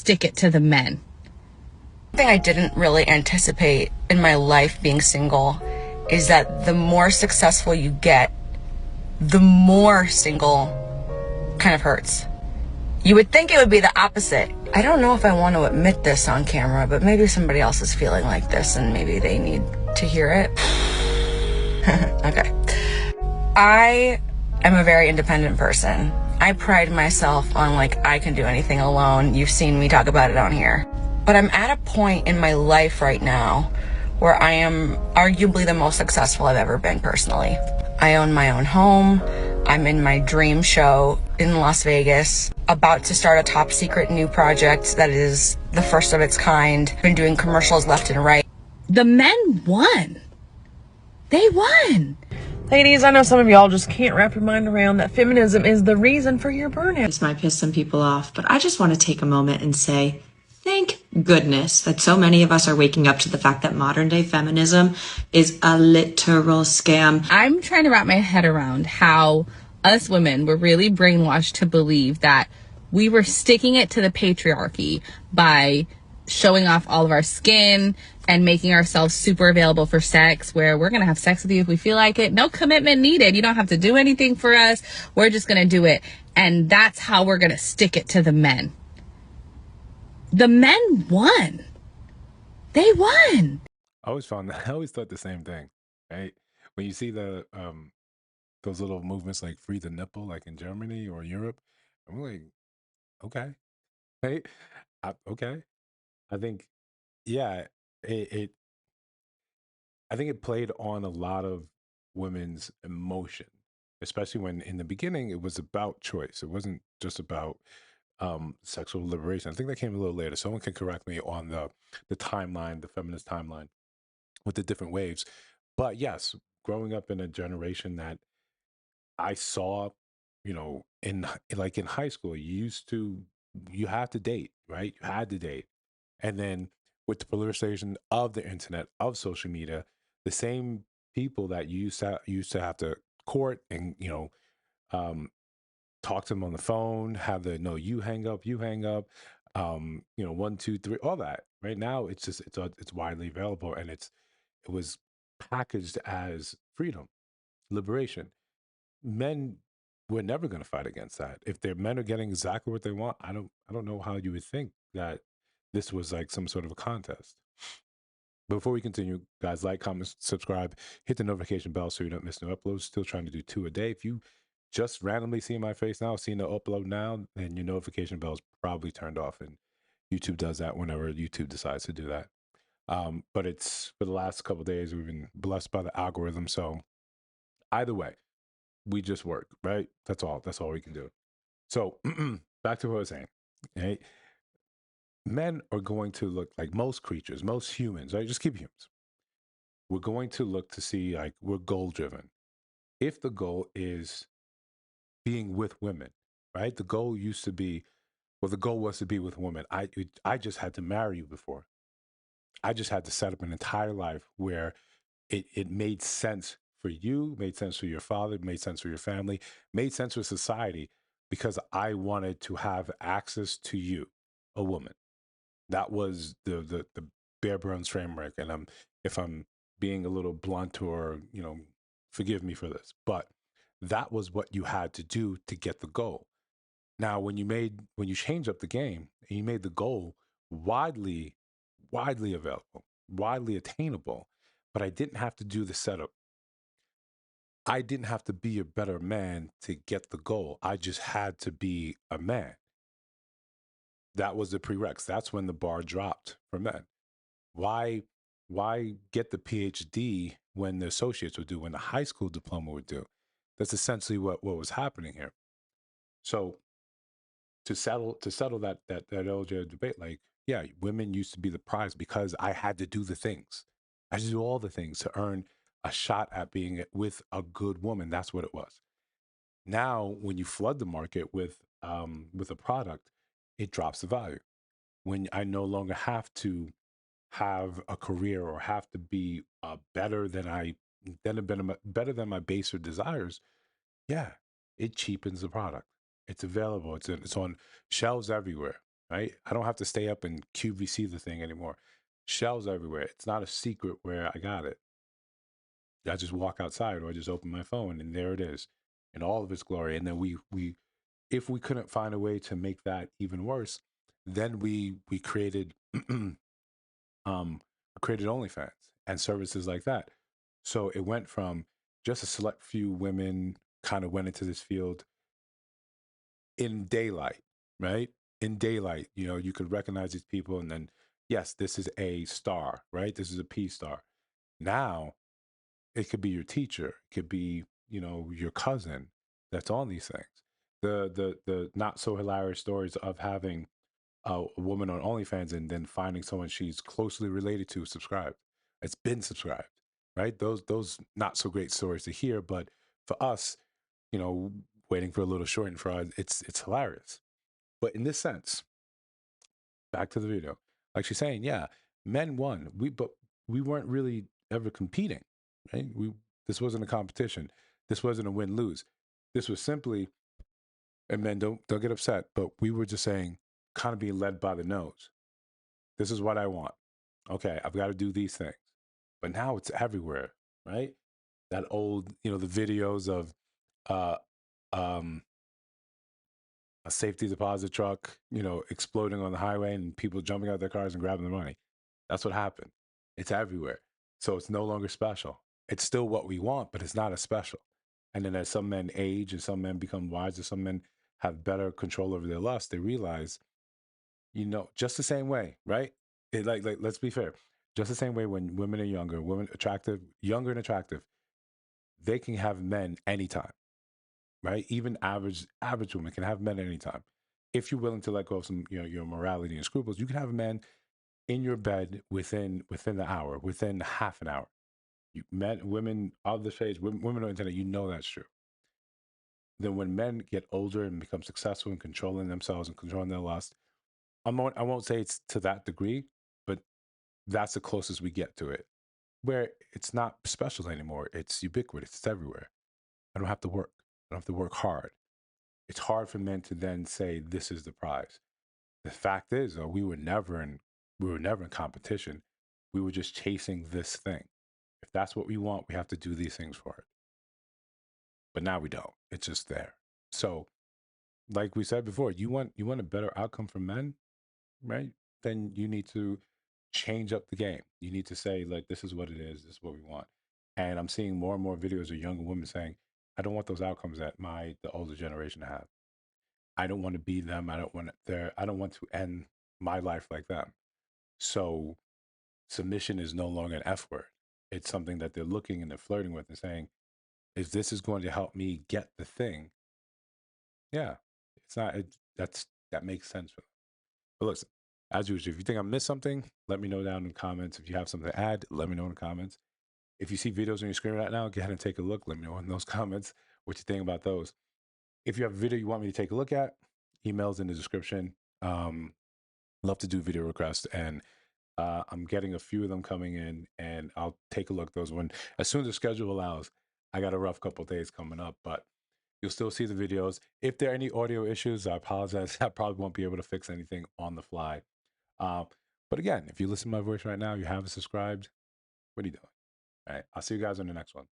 stick it to the men. Something I didn't really anticipate in my life being single is that the more successful you get, the more single kind of hurts. You would think it would be the opposite. I don't know if I want to admit this on camera, but maybe somebody else is feeling like this and maybe they need to hear it. Okay. I am a very independent person. I pride myself on I can do anything alone. You've seen me talk about it on here. But I'm at a point in my life right now where I am arguably the most successful I've ever been personally. I own my own home. I'm in my dream show in Las Vegas, about to start a top secret new project that is the first of its kind. Been doing commercials left and right. The men won. They won. Ladies, I know some of y'all just can't wrap your mind around that feminism is the reason for your burnout. This might piss some people off, but I just want to take a moment and say, thank goodness that so many of us are waking up to the fact that modern day feminism is a literal scam. I'm trying to wrap my head around how us women were really brainwashed to believe that we were sticking it to the patriarchy by showing off all of our skin and making ourselves super available for sex, where we're going to have sex with you if we feel like it. No commitment needed. You don't have to do anything for us. We're just going to do it. And that's how we're going to stick it to the men. The men won. They won. I always thought the same thing, right? When you see those little movements like free the nipple, like in Germany or Europe, I'm like, okay, right? Okay. I think, yeah, it I think it played on a lot of women's emotion, especially when in the beginning it was about choice. It wasn't just about sexual liberation. I think that came a little later. Someone can correct me on the timeline, the feminist timeline with the different waves. But yes, growing up in a generation that I saw, in high school, you had to date, right? You had to date. And then with the proliferation of the internet, of social media, the same people that you used to have to court and, um, talk to them on the phone, have the no, you hang up, 1, 2, 3, all that. Right now, it's widely available, and it was packaged as freedom, liberation. Men were never going to fight against that. If their men are getting exactly what they want, I don't know how you would think that this was like some sort of a contest. Before we continue, guys, like, comment, subscribe, hit the notification bell so you don't miss new uploads. Still trying to do 2 a day. If you just randomly see my face now, seeing the upload now, then your notification bell is probably turned off. And YouTube does that whenever YouTube decides to do that. But it's for the last couple of days, we've been blessed by the algorithm. So either way, we just work, right? That's all. That's all we can do. So back to what I was saying. Right? Men are going to look like most creatures, most humans, right? Just keep humans. We're going to look to see like we're goal driven. If the goal is being with women, right? The goal used to be, well, the goal was to be with women. I just had to marry you before. I just had to set up an entire life where it made sense for you, made sense for your father, made sense for your family, made sense for society, because I wanted to have access to you, a woman. That was the bare bones framework. And if I'm being a little blunt, or forgive me for this, but that was what you had to do to get the goal. Now, when you change up the game and you made the goal widely available, widely attainable, but I didn't have to do the setup. I didn't have to be a better man to get the goal. I just had to be a man. That was the prereqs. That's when the bar dropped for men. Why get the PhD when the associates would do, when the high school diploma would do? That's essentially what was happening here. So to settle that earlier debate, like, yeah, women used to be the prize because I had to do the things. I had to do all the things to earn a shot at being with a good woman. That's what it was. Now, when you flood the market with a product, it drops the value. When I no longer have to have a career or have to be better than better than my baser desires, yeah, it cheapens the product. It's available. It's on shelves everywhere. right? I don't have to stay up and QVC the thing anymore. Shelves everywhere. It's not a secret where I got it. I just walk outside or I just open my phone and there it is in all of its glory. And then if we couldn't find a way to make that even worse, then we created created OnlyFans and services like that. So it went from just a select few women kind of went into this field in daylight, right? In daylight, you know, you could recognize these people and then, yes, this is a star, right? This is a P star. Now it could be your teacher, it could be, you know, your cousin that's on these things. The not so hilarious stories of having a woman on OnlyFans and then finding someone she's closely related to subscribed. It's been subscribed, right? Those not so great stories to hear, but for us, you know, waiting for a little short and fraud, it's hilarious. But in this sense, back to the video, like she's saying, yeah, men won. But we weren't really ever competing, right? This wasn't a competition. This wasn't a win lose. This was simply, and men don't get upset, but we were just saying, kind of being led by the nose. This is what I want. Okay, I've got to do these things. But now it's everywhere, right? That old, you know, the videos of uh um a safety deposit truck, you know, exploding on the highway and people jumping out their cars and grabbing the money. That's what happened. It's everywhere. So it's no longer special. It's still what we want, but it's not as special. And then as some men age and some men become wiser, some men have better control over their lust, they realize, you know, just the same way, right? Like let's be fair. Just the same way when women are younger, women attractive, younger and attractive, they can have men anytime, right? Even average women can have men anytime. If you're willing to let go of some, you know, your morality and scruples, you can have a man in your bed within the hour, within half an hour. Men, women of the stage, women on the internet, you know that's true. Then when men get older and become successful in controlling themselves and controlling their lust, I won't say it's to that degree, but that's the closest we get to it, where it's not special anymore. It's ubiquitous. It's everywhere. I don't have to work. I don't have to work hard. It's hard for men to then say this is the prize. The fact is, though, we were never in competition. We were just chasing this thing. If that's what we want, we have to do these things for it. But now we don't. It's just there. So, like we said before, you want a better outcome for men, right? Then you need to change up the game. You need to say, like, this is what it is, this is what we want. And I'm seeing more and more videos of younger women saying, I don't want those outcomes that the older generation have. I don't want to be them. I don't want to end my life like them. So submission is no longer an F word. It's something that they're looking and they're flirting with and saying, if this is going to help me get the thing, yeah, it's not, that makes sense for them. But listen, as usual, if you think I missed something, let me know down in the comments. If you have something to add, let me know in the comments. If you see videos on your screen right now, go ahead and take a look. Let me know in those comments what you think about those. If you have a video you want me to take a look at, emails in the description. Love to do video requests, and I'm getting a few of them coming in, and I'll take a look at those when as soon as the schedule allows. I got a rough couple of days coming up, but you'll still see the videos. If there are any audio issues, I apologize. I probably won't be able to fix anything on the fly. But again, if you listen to my voice right now, you haven't subscribed, what are you doing? All right, I'll see you guys on the next one.